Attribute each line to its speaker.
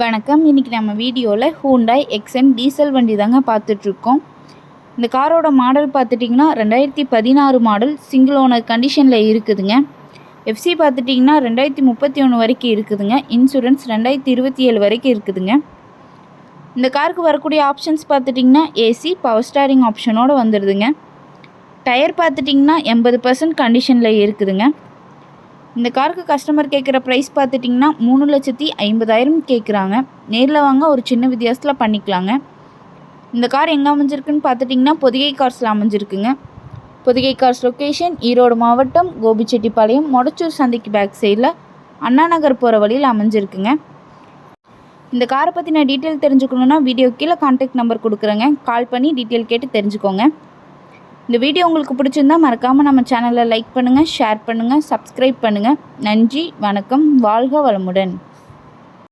Speaker 1: வணக்கம். இன்றைக்கி நம்ம வீடியோவில் ஹூண்டாய் எக்ஸென்ட் டீசல் வண்டி தாங்க பார்த்துட்ருக்கோம். இந்த காரோட மாடல் பார்த்துட்டிங்கன்னா 2016 மாடல் சிங்கிள் ஓனர் கண்டிஷனில் இருக்குதுங்க. எஃப்சி பார்த்துட்டிங்கன்னா 2031 வரைக்கும் இருக்குதுங்க. இன்சூரன்ஸ் 2027 வரைக்கும் இருக்குதுங்க. இந்த காருக்கு வரக்கூடிய ஆப்ஷன்ஸ் பார்த்துட்டிங்கன்னா ஏசி பவர் ஸ்டாரிங் ஆப்ஷனோடு வந்துடுதுங்க. டயர் பார்த்துட்டிங்கன்னா 80% கண்டிஷனில் இருக்குதுங்க. இந்த காருக்கு கஸ்டமர் கேட்குற ப்ரைஸ் பார்த்துட்டிங்கன்னா 3,50,000 கேட்குறாங்க. நேரில் வாங்க ஒரு சின்ன வித்தியாசத்தில் பண்ணிக்கலாங்க. இந்த கார் எங்கே அமைஞ்சிருக்குன்னு பார்த்துட்டிங்கன்னா பொதிகை கார்ஸில் அமைஞ்சிருக்குங்க. பொதிகை கார்ஸ் லொக்கேஷன் ஈரோடு மாவட்டம் கோபிச்செட்டிப்பாளையம் மொடச்சூர் சந்தைக்கு பேக் சைடில் அண்ணா நகர் போகிற வழியில் அமைஞ்சிருக்குங்க. இந்த காரை பற்றின டீட்டெயில் தெரிஞ்சுக்கணுன்னா வீடியோ கீழே கான்டாக்ட் நம்பர் கொடுக்குறேங்க. கால் பண்ணி டீட்டெயில் கேட்டு தெரிஞ்சுக்கோங்க. இந்த வீடியோ உங்களுக்கு பிடிச்சிருந்தால் மறக்காமல் நம்ம சேனலை லைக் பண்ணுங்கள், ஷேர் பண்ணுங்கள், சப்ஸ்கிரைப் பண்ணுங்கள். நன்றி, வணக்கம், வாழ்க வளமுடன்.